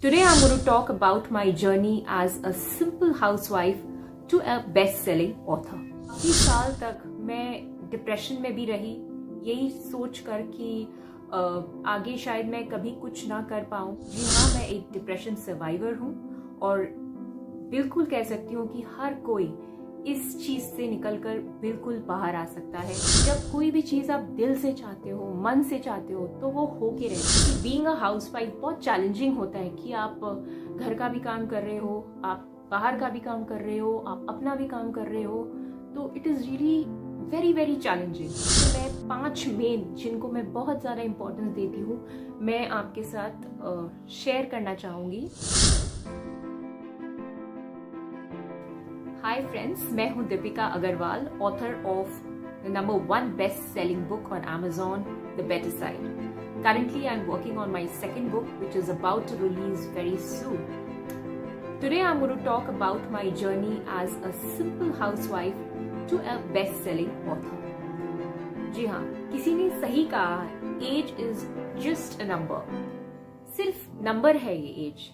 Today I'm going to talk about my journey as a simple housewife to a best-selling author. काफी साल तक मैं depression में भी रही, यही सोच कर कि आगे शायद मैं कभी कुछ ना कर पाऊँ। जी हाँ, मैं एक डिप्रेशन सर्वाइवर हूँ और बिल्कुल कह सकती हूँ कि हर कोई इस चीज से निकलकर बिल्कुल बाहर आ सकता है। जब कोई भी चीज आप दिल से चाहते हो, मन से चाहते हो, तो वो हो के रहती है। बीइंग अ हाउसवाइफ बहुत चैलेंजिंग होता है कि आप घर का भी काम कर रहे हो, आप बाहर का भी काम कर रहे हो, आप अपना भी काम कर रहे हो, तो it is really very very challenging. तो मैं 5 मेन जिनको मैं बहुत ज्यादा इंपॉर्टेंस देती हूँ, मैं आपके साथ शेयर करना चाहूंगी। हाय फ्रेंड्स, मैं हूं Deepika Agarwal, author of the number 1 best selling book on Amazon, The Better Side. Currently, I'm working on my second book, which is about to release very soon. Today, I'm going to talk about my journey as a simple housewife to a best-selling author. जी हाँ, किसी ने सही कहा, age is just a number. सिर्फ नंबर है ये एज।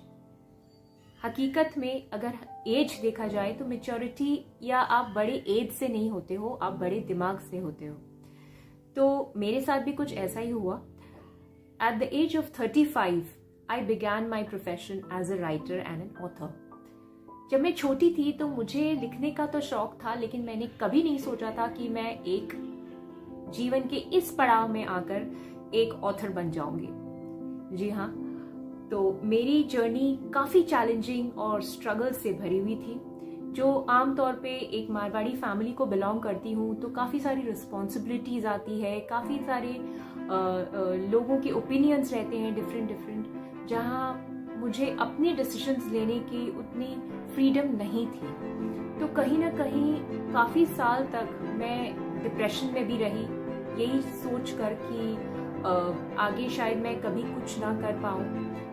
हकीकत में अगर एज देखा जाए तो मैच्योरिटी या आप बड़े एज से नहीं होते हो, आप बड़े दिमाग से होते हो। तो मेरे साथ भी कुछ ऐसा ही हुआ। At the age of 35 I began my profession as a writer and an author. जब मैं छोटी थी तो मुझे लिखने का तो शौक था, लेकिन मैंने कभी नहीं सोचा था कि मैं एक जीवन के इस पड़ाव में आकर एक ऑथर बन जाऊंगी। जी हाँ, तो मेरी जर्नी काफ़ी चैलेंजिंग और स्ट्रगल से भरी हुई थी। जो आमतौर पे एक मारवाड़ी फैमिली को बिलोंग करती हूँ तो काफ़ी सारी रिस्पॉन्सिबिलिटीज़ आती है, काफ़ी सारे लोगों के ओपिनियंस रहते हैं डिफरेंट, जहाँ मुझे अपने डिसीजंस लेने की उतनी फ्रीडम नहीं थी। तो कहीं ना कहीं काफ़ी साल तक मैं डिप्रेशन में भी रही, यही सोच कर कि आगे शायद मैं कभी कुछ ना कर पाऊँ,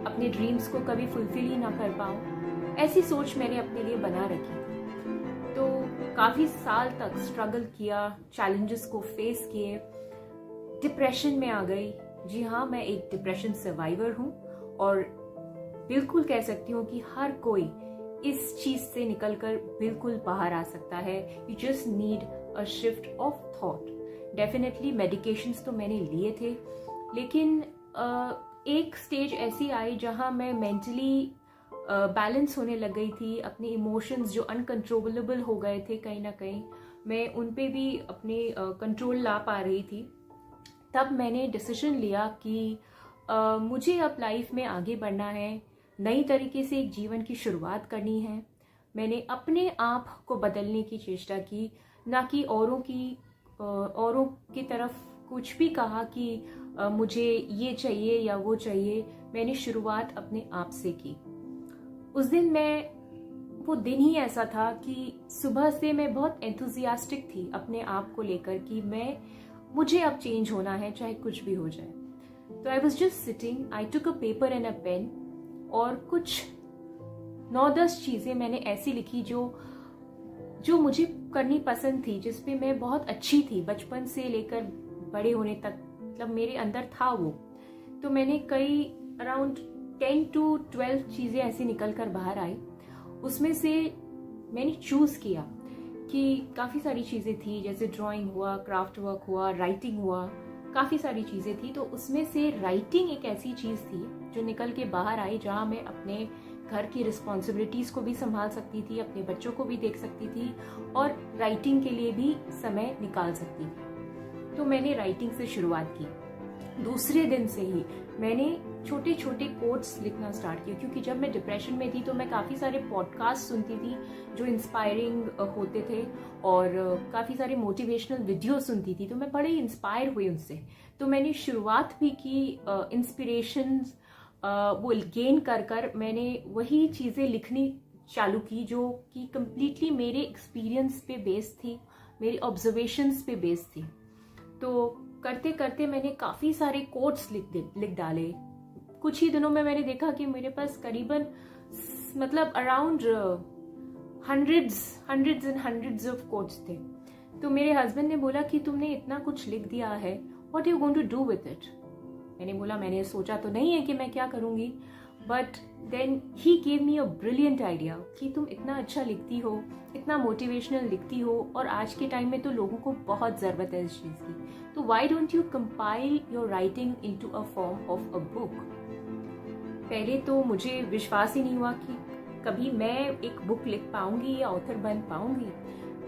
अपने ड्रीम्स को कभी फुलफिल ही ना कर पाऊँ, ऐसी सोच मैंने अपने लिए बना रखी थी। तो काफ़ी साल तक स्ट्रगल किया, चैलेंजेस को फेस किए, डिप्रेशन में आ गई। जी हाँ, मैं एक डिप्रेशन सर्वाइवर हूँ और बिल्कुल कह सकती हूँ कि हर कोई इस चीज़ से निकलकर बिल्कुल बाहर आ सकता है। You just need a shift of thought. Definitely medications तो मैंने लिए थे, लेकिन एक स्टेज ऐसी आई जहां मैं मेंटली बैलेंस होने लग गई थी। अपने इमोशंस जो अनकंट्रोलेबल हो गए थे, कहीं ना कहीं मैं उन पे भी अपने कंट्रोल ला पा रही थी। तब मैंने डिसीजन लिया कि मुझे अब लाइफ में आगे बढ़ना है, नई तरीके से एक जीवन की शुरुआत करनी है। मैंने अपने आप को बदलने की चेष्टा की, ना कि औरों की तरफ कुछ भी कहा कि मुझे ये चाहिए या वो चाहिए। मैंने शुरुआत अपने आप से की। उस दिन वो दिन ही ऐसा था कि सुबह से मैं बहुत एंथुजियास्टिक थी अपने आप को लेकर कि मुझे अब चेंज होना है, चाहे कुछ भी हो जाए। तो I was just sitting, I took a paper and a pen और कुछ 9-10 चीजें मैंने ऐसी लिखी जो मुझे करनी पसंद थी, जिसपे मैं बहुत अच्छी थी बचपन से लेकर बड़े होने तक, मतलब मेरे अंदर था वो। तो मैंने कई अराउंड 10 to 12 चीज़ें ऐसी निकल कर बाहर आई। उसमें से मैंने चूज़ किया कि काफ़ी सारी चीज़ें थी, जैसे ड्राइंग हुआ, क्राफ्ट वर्क हुआ, राइटिंग हुआ, काफ़ी सारी चीज़ें थी। तो उसमें से राइटिंग एक ऐसी चीज़ थी जो निकल के बाहर आई, जहाँ मैं अपने घर की रिस्पॉन्सिबिलिटीज़ को भी संभाल सकती थी, अपने बच्चों को भी देख सकती थी और राइटिंग के लिए भी समय निकाल सकती थी। तो मैंने राइटिंग से शुरुआत की। दूसरे दिन से ही मैंने छोटे छोटे कोट्स लिखना स्टार्ट किया, क्योंकि जब मैं डिप्रेशन में थी तो मैं काफ़ी सारे पॉडकास्ट सुनती थी जो इंस्पायरिंग होते थे और काफ़ी सारे मोटिवेशनल वीडियो सुनती थी। तो मैं बड़े इंस्पायर हुई उनसे। तो मैंने शुरुआत भी की इंस्पिरेशन वो गेन कर मैंने वही चीज़ें लिखनी चालू की जो कि कम्प्लीटली मेरे एक्सपीरियंस पे बेस्ड थी, मेरे ऑब्जर्वेशंस पे बेस्ड थी। तो करते करते मैंने काफ़ी सारे कोट्स लिख डाले। कुछ ही दिनों में मैंने देखा कि मेरे पास करीबन मतलब अराउंड हंड्रेड्स ऑफ कोट्स थे। तो मेरे हस्बैंड ने बोला कि तुमने इतना कुछ लिख दिया है, what you going to do with it. मैंने बोला मैंने सोचा तो नहीं है कि मैं क्या करूंगी, but then he gave me a brilliant idea कि तुम इतना अच्छा लिखती हो, इतना मोटिवेशनल लिखती हो, और आज के टाइम में तो लोगों को बहुत ज़रूरत है इस चीज़ की, तो why don't you compile your writing into a form of a book. पहले तो मुझे विश्वास ही नहीं हुआ कि कभी मैं एक बुक लिख पाऊंगी या ऑथर बन पाऊंगी,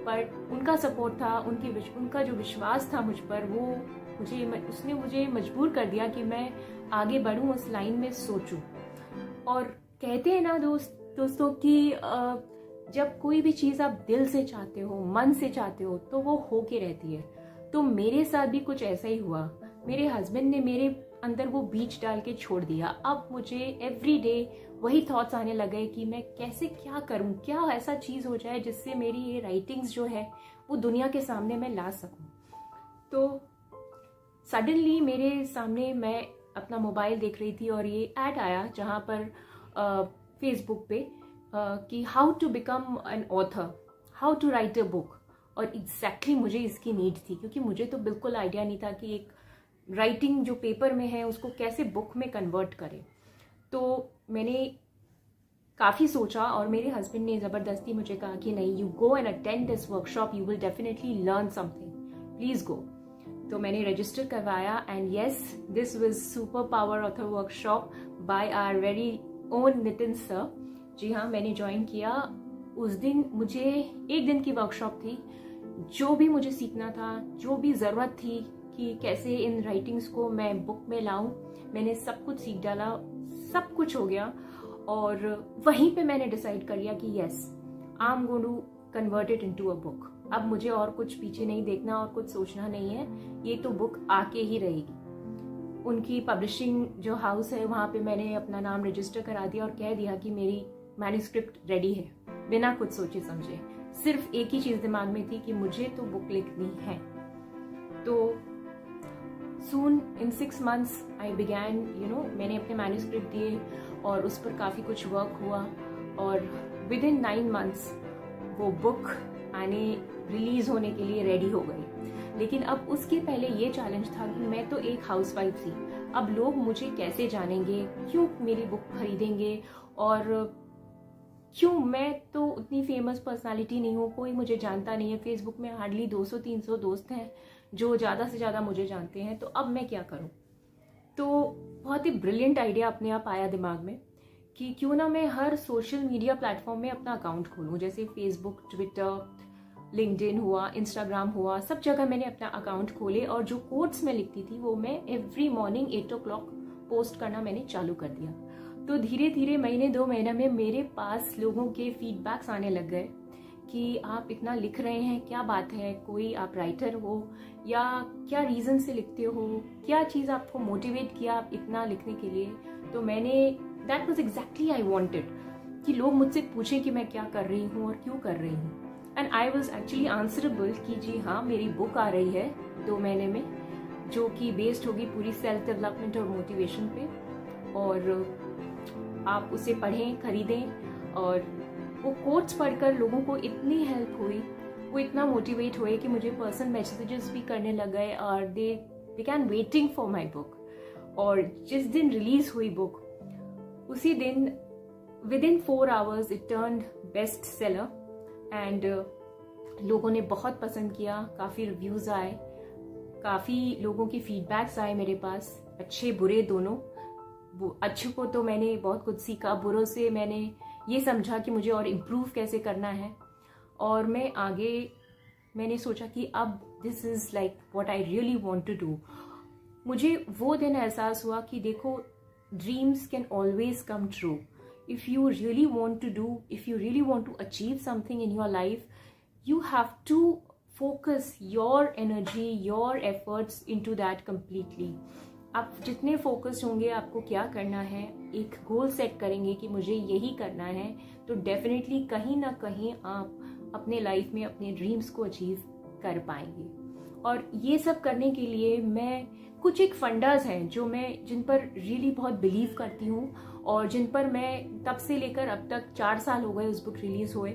पर उनका सपोर्ट था, उनका जो विश्वास था मुझ पर, उसने मुझे मजबूर कर दिया कि मैं आगे बढ़ूं, उस लाइन में सोचूं। और कहते हैं ना दोस्तों कि जब कोई भी चीज़ आप दिल से चाहते हो, मन से चाहते हो, तो वो होके रहती है। तो मेरे साथ भी कुछ ऐसा ही हुआ। मेरे हस्बैंड ने मेरे अंदर वो बीज डाल के छोड़ दिया। अब मुझे एवरी डे वही थॉट्स आने लगे कि मैं कैसे क्या करूं, क्या ऐसा चीज़ हो जाए जिससे मेरी ये राइटिंग्स जो है वो दुनिया के सामने मैं ला सकूं। तो सडनली मेरे सामने मैं अपना मोबाइल देख रही थी और ये ऐड आया जहाँ पर फेसबुक पे कि how to become an author, how to write a book. और एग्जैक्टली मुझे इसकी नीड थी, क्योंकि मुझे तो बिल्कुल आइडिया नहीं था कि एक राइटिंग जो पेपर में है उसको कैसे बुक में कन्वर्ट करें। तो मैंने काफ़ी सोचा और मेरे हस्बैंड ने ज़बरदस्ती मुझे कहा कि नहीं, you go and attend this workshop, you will definitely learn something, please go. तो मैंने रजिस्टर करवाया and yes, this was super power author workshop by our very own Nitin sir. जी हाँ, मैंने ज्वाइन किया। उस दिन मुझे एक दिन की वर्कशॉप थी। जो भी मुझे सीखना था, जो भी ज़रूरत थी कि कैसे इन राइटिंग्स को मैं बुक में लाऊं, मैंने सब कुछ सीख डाला, सब कुछ हो गया। और वहीं पे मैंने डिसाइड कर लिया कि yes, I am going to convert it into a book. अब मुझे और कुछ पीछे नहीं देखना और कुछ सोचना नहीं है, ये तो बुक आके ही रहेगी। उनकी पब्लिशिंग जो हाउस है वहाँ पे मैंने अपना नाम रजिस्टर करा दिया और कह दिया कि मेरी मैन्युस्क्रिप्ट रेडी है, बिना कुछ सोचे समझे। सिर्फ एक ही चीज़ दिमाग में थी कि मुझे तो बुक लिखनी है। तो सून इन 6 months आई बिगैन, मैंने अपने मैन्युस्क्रिप्ट दिए और उस पर काफ़ी कुछ वर्क हुआ और विद इन 9 months वो बुक आने रिलीज होने के लिए रेडी हो गई। लेकिन अब उसके पहले ये चैलेंज था कि मैं तो एक हाउसवाइफ थी, अब लोग मुझे कैसे जानेंगे, क्यों मेरी बुक खरीदेंगे, और क्यों, मैं तो उतनी फेमस पर्सनालिटी नहीं हूँ, कोई मुझे जानता नहीं है। फेसबुक में हार्डली 200-300 दोस्त हैं जो ज़्यादा से ज़्यादा मुझे जानते हैं, तो अब मैं क्या करूँ। तो बहुत ही ब्रिलियंट आइडिया अपने आप आया दिमाग में कि क्यों ना मैं हर सोशल मीडिया प्लेटफॉर्म में अपना अकाउंट खोलूँ, जैसे फेसबुक, ट्विटर, लिंक्डइन हुआ, इंस्टाग्राम हुआ, सब जगह मैंने अपना अकाउंट खोले और जो कोट्स मैं लिखती थी वो मैं एवरी मॉर्निंग 8 o'clock पोस्ट करना मैंने चालू कर दिया। तो धीरे धीरे महीने 2 महीने में मेरे पास लोगों के फीडबैक्स आने लग गए कि आप इतना लिख रहे हैं, क्या बात है, कोई आप राइटर हो या क्या रीज़न से लिखते हो, क्या चीज़ आपको मोटिवेट किया आप इतना लिखने के लिए। तो मैंने, that was exactly I wanted कि लोग मुझसे पूछें कि मैं क्या कर रही हूँ और क्यों कर रही हूँ। And I was actually answerable कि जी हाँ, मेरी बुक आ रही है 2 महीने में, जो कि बेस्ड होगी पूरी सेल्फ डेवलपमेंट और मोटिवेशन पे, और आप उसे पढ़ें, खरीदें। और वो कोट्स पढ़कर लोगों को इतनी हेल्प हुई, वो इतना मोटिवेट हुए कि मुझे पर्सनल मैसेजेस भी करने लग गए और they began waiting for my book. और जिस दिन रिलीज हुई बुक, उसी दिन with in 4 hours it turned best seller and लोगों ने बहुत पसंद किया, काफ़ी रिव्यूज़ आए, काफ़ी लोगों की फीडबैक्स आए मेरे पास, अच्छे बुरे दोनों। अच्छे को तो मैंने बहुत कुछ सीखा, बुरों से मैंने ये समझा कि मुझे और इम्प्रूव कैसे करना है। और मैंने सोचा कि अब this is like what I really want to do. मुझे वो दिन एहसास हुआ कि देखो, dreams can always come true. If you really want to do, if you really want to achieve something in your life, you have to focus your energy, your efforts into that completely. आप जितने focus होंगे आपको क्या करना है, एक goal set करेंगे कि मुझे यही करना है, तो डेफिनेटली कहीं ना कहीं आप अपने लाइफ में अपने ड्रीम्स को अचीव कर पाएंगे। और ये सब करने के लिए मैं कुछ एक फंडास हैं जिन पर रियली बहुत बिलीव करती हूँ और जिन पर मैं तब से लेकर अब तक 4 साल हो गए उस बुक रिलीज हुए,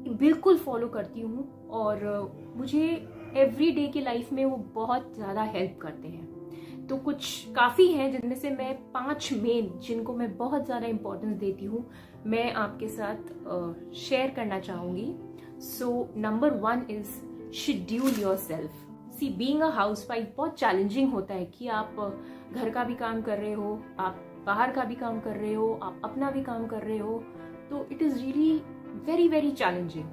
बिल्कुल फॉलो करती हूँ और मुझे एवरी डे की लाइफ में वो बहुत ज़्यादा हेल्प करते हैं। तो कुछ काफ़ी हैं जिनमें से मैं 5 मेन जिनको मैं बहुत ज़्यादा इम्पोर्टेंस देती हूँ मैं आपके साथ शेयर करना चाहूँगी. So number 1 is schedule yourself. See being a housewife बहुत चैलेंजिंग होता है कि आप घर का भी काम कर रहे हो, आप बाहर का भी काम कर रहे हो, आप अपना भी काम कर रहे हो, तो it is really very very challenging.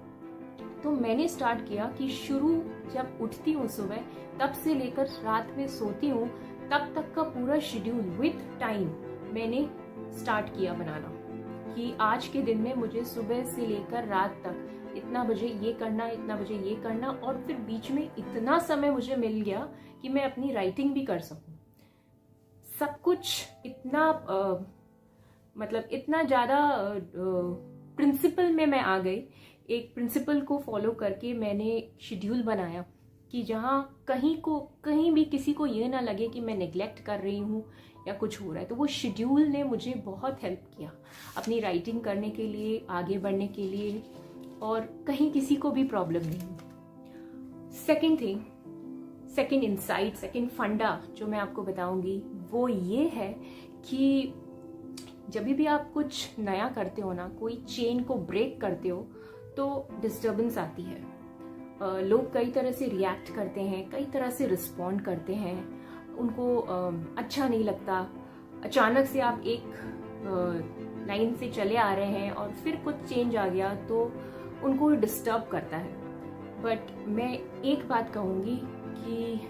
तो मैंने स्टार्ट किया कि शुरू जब उठती हूँ सुबह तब से लेकर रात में सोती हूँ तब तक का पूरा शेड्यूल विथ टाइम मैंने स्टार्ट किया बनाना कि आज के दिन में मुझे सुबह से लेकर रात तक इतना बजे ये करना, इतना बजे ये करना, और फिर बीच में इतना समय मुझे मिल गया कि मैं अपनी राइटिंग भी कर सकूं. सब कुछ इतना मतलब इतना ज़्यादा प्रिंसिपल में मैं आ गई. एक प्रिंसिपल को फॉलो करके मैंने शेड्यूल बनाया कि जहाँ कहीं भी किसी को ये ना लगे कि मैं नेग्लेक्ट कर रही हूँ या कुछ हो रहा है. तो वो शेड्यूल ने मुझे बहुत हेल्प किया अपनी राइटिंग करने के लिए, आगे बढ़ने के लिए, और कहीं किसी को भी प्रॉब्लम नहीं. सेकेंड इंसाइट, सेकेंड फंडा जो मैं आपको बताऊंगी वो ये है कि जब भी आप कुछ नया करते हो ना, कोई चेन को ब्रेक करते हो तो डिस्टर्बेंस आती है. लोग कई तरह से रिएक्ट करते हैं, कई तरह से रिस्पॉन्ड करते हैं, उनको अच्छा नहीं लगता. अचानक से आप एक लाइन से चले आ रहे हैं और फिर कुछ चेंज आ गया तो उनको डिस्टर्ब करता है. बट मैं एक बात कहूँगी कि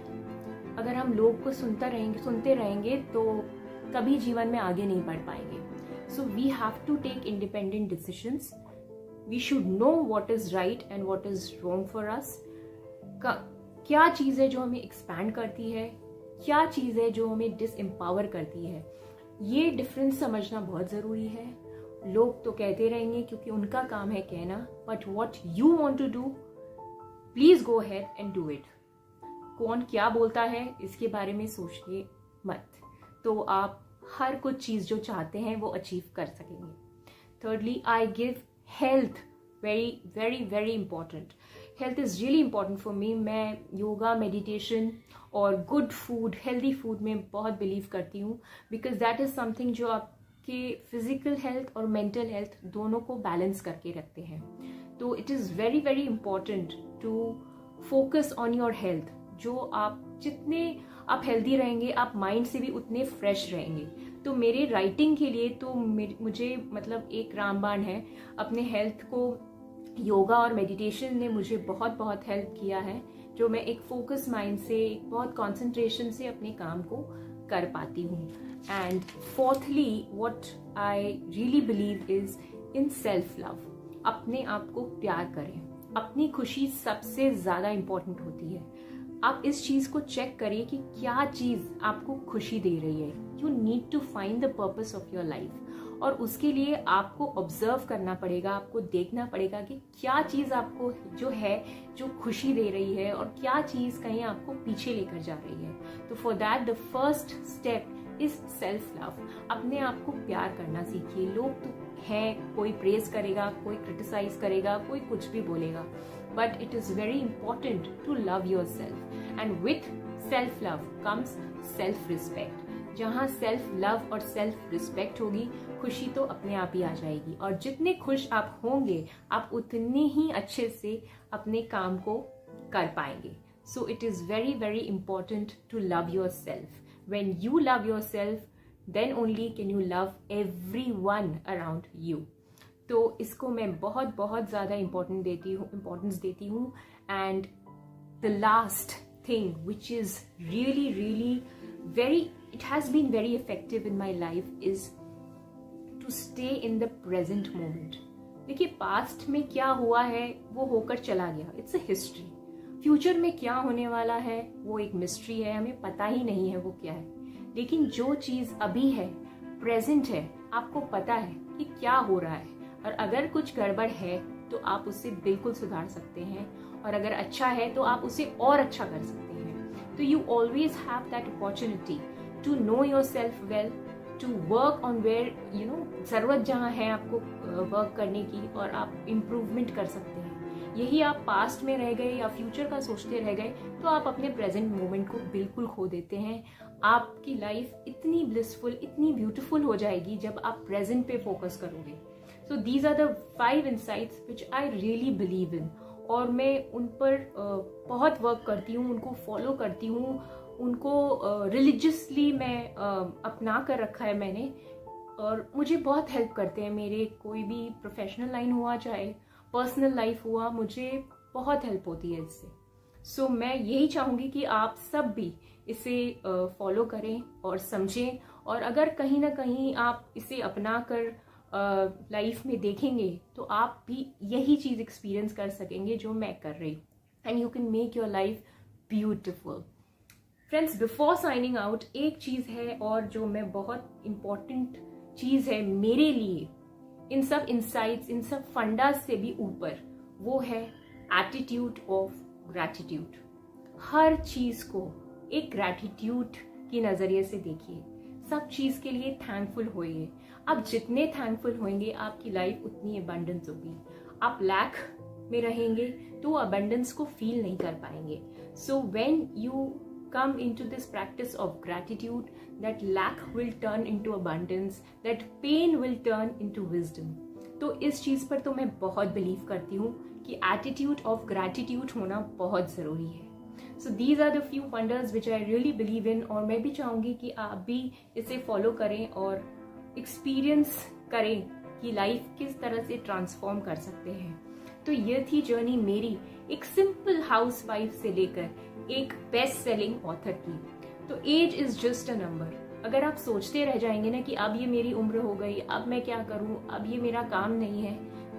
अगर हम लोग को सुनते रहेंगे तो कभी जीवन में आगे नहीं बढ़ पाएंगे. So we have to take independent decisions. We should know what is right and what is wrong for us. क्या चीज़ है जो हमें एक्सपैंड करती है, क्या चीज़ है जो हमें डिसएम्पावर करती है. ये डिफरेंस समझना बहुत ज़रूरी है. लोग तो कहते रहेंगे क्योंकि उनका काम है कहना, but what you want to do, please go ahead and do it. कौन क्या बोलता है इसके बारे में सोचिए मत, तो आप हर कुछ चीज़ जो चाहते हैं वो अचीव कर सकेंगे. Thirdly, I give health very very very important. Health is really important for me. मैं योगा, मेडिटेशन और गुड फूड, हेल्दी फूड में बहुत बिलीव करती हूँ, बिकॉज दैट इज़ समथिंग जो आपके फिजिकल हेल्थ और मेंटल हेल्थ दोनों को बैलेंस करके रखते हैं. तो it is very very important to focus on your health. जो आप जितने आप हेल्दी रहेंगे, आप माइंड से भी उतने फ्रेश रहेंगे. तो मेरे राइटिंग के लिए तो मुझे मतलब एक रामबाण है. अपने हेल्थ को योगा और मेडिटेशन ने मुझे बहुत बहुत हेल्प किया है, जो मैं एक फोकस माइंड से, एक बहुत कंसंट्रेशन से अपने काम को कर पाती हूँ. And fourthly, what I really believe is in self love. अपने आप को प्यार करें. अपनी खुशी सबसे ज़्यादा इम्पोर्टेंट होती है. आप इस चीज़ को चेक करिए कि क्या चीज़ आपको खुशी दे रही है. You need to find the purpose of your life. और उसके लिए आपको ऑब्जर्व करना पड़ेगा, आपको देखना पड़ेगा कि क्या चीज़ आपको जो है जो खुशी दे रही है और क्या चीज़ कहीं आपको पीछे लेकर जा रही है. तो for that the first step is self love. अपने आप को प्यार करना सीखिए. लोग तो हैं, कोई प्रेज करेगा, कोई क्रिटिसाइज करेगा, कोई कुछ भी बोलेगा, but it is very important to love yourself. And with self love comes self respect. जहाँ सेल्फ लव और सेल्फ रिस्पेक्ट होगी, खुशी तो अपने आप ही आ जाएगी. और जितने खुश आप होंगे, आप उतने ही अच्छे से अपने काम को कर पाएंगे. So it is very very important to love yourself. When you love yourself, then only can you love everyone around you. तो इसको मैं बहुत बहुत ज़्यादा इम्पोर्टेंस देती हूँ. And the last thing which is really it has been very effective in my life is to stay in the present moment. देखिए, past में क्या हुआ है वो होकर चला गया, इट्स अ हिस्ट्री. फ्यूचर में क्या होने वाला है वो एक मिस्ट्री है, हमें पता ही नहीं है वो क्या है. लेकिन जो चीज़ अभी है, प्रेजेंट है, आपको पता है कि क्या हो रहा है, और अगर कुछ गड़बड़ है तो आप उससे बिल्कुल सुधार सकते हैं, और अगर अच्छा है तो आप उसे और अच्छा कर सकते हैं. तो you always have that opportunity to know yourself well, to work on where ज़रूरत जहाँ है आपको वर्क करने की, और आप इम्प्रूवमेंट कर सकते हैं. यही आप पास्ट में रह गए या फ्यूचर का सोचते रह गए तो आप अपने प्रेजेंट मोमेंट को बिल्कुल खो देते हैं. आपकी लाइफ इतनी ब्लिसफुल, इतनी ब्यूटीफुल हो जाएगी जब आप प्रेजेंट पे फोकस करोगे। So these are the 5 insights which I really believe in, और मैं उन पर बहुत वर्क करती हूँ, उनको फॉलो करती हूँ, उनको रिलीजियसली मैं अपना कर रखा है मैंने, और मुझे बहुत हेल्प करते हैं। मेरे कोई भी प्रोफेशनल लाइन हुआ चाहे पर्सनल लाइफ हुआ, मुझे बहुत हेल्प होती है इससे। सो मैं यही चाहूँगी कि आप सब भी इसे फॉलो करें और समझें, और अगर कहीं ना कहीं आप इसे अपना कर लाइफ में देखेंगे तो आप भी यही चीज़ एक्सपीरियंस कर सकेंगे जो मैं कर रही, and you can make your life beautiful. Friends, before signing out, एक चीज़ है और जो मैं बहुत इम्पॉर्टेंट चीज़ है मेरे लिए इन सब इंसाइट्स, इन सब फंडास से भी ऊपर, वो है एटीट्यूड ऑफ ग्रैटिट्यूड। हर चीज़ को एक ग्रैटिट्यूड की नज़रिए से देखिए, सब चीज़ के लिए थैंकफुल होइए। आप जितने थैंकफुल होंगे आपकी लाइफ उतनी अबंडेंस होगी। आप लैक में रहेंगे तो अबंडेंस को फील नहीं कर पाएंगे। So when you come into this practice of gratitude, that lack will turn into abundance, that pain will turn into wisdom। तो इस चीज़ पर तो मैं बहुत बिलीव करती हूँ कि एटीट्यूड ऑफ ग्रैटिट्यूड होना बहुत ज़रूरी है। So these are the few wonders which I really believe in, और मैं भी चाहूँगी कि आप भी इसे फॉलो करें और एक्सपीरियंस करें कि लाइफ किस तरह से ट्रांसफॉर्म कर सकते हैं। तो ये थी जर्नी मेरी, एक सिंपल हाउस वाइफ से लेकर एक बेस्ट सेलिंग ऑथर की। तो age is just a number. अगर आप सोचते रह जाएंगे ना कि अब ये मेरी उम्र हो गई, अब मैं क्या करूं, अब ये मेरा काम नहीं है,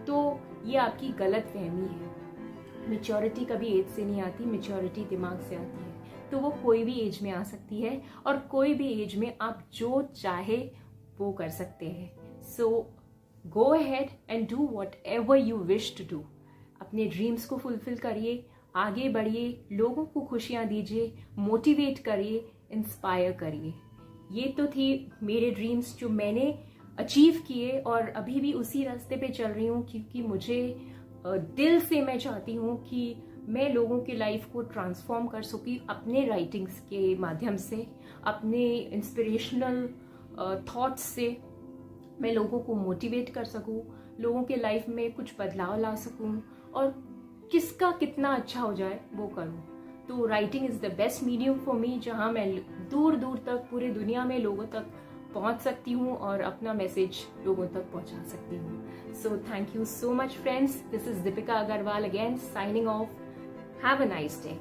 तो ये आपकी गलत फहमी है। मेच्योरिटी कभी एज से नहीं आती, मेच्योरिटी दिमाग से आती है। तो वो कोई भी एज में आ सकती है, और कोई भी एज में आप जो चाहे वो कर सकते हैं। So go ahead and do whatever you wish to do. अपने ड्रीम्स को फुलफिल करिए, आगे बढ़िए, लोगों को खुशियाँ दीजिए, मोटिवेट करिए, इंस्पायर करिए। ये तो थी मेरे ड्रीम्स जो मैंने अचीव किए, और अभी भी उसी रास्ते पे चल रही हूँ, क्योंकि मुझे दिल से मैं चाहती हूँ कि मैं लोगों की लाइफ को ट्रांसफॉर्म कर सकूँ अपने राइटिंग्स के माध्यम से, अपने इंस्पिरेशनल थॉट्स से मैं लोगों को मोटिवेट कर सकूँ, लोगों के लाइफ में कुछ बदलाव ला सकूँ, और किसका कितना अच्छा हो जाए वो करूँ। तो writing is the best medium for me, जहाँ मैं दूर दूर तक पूरी दुनिया में लोगों तक पहुँच सकती हूँ और अपना मैसेज लोगों तक पहुँचा सकती हूँ। So thank you so much friends, this is Deepika Agarwal again signing off. Have a nice day.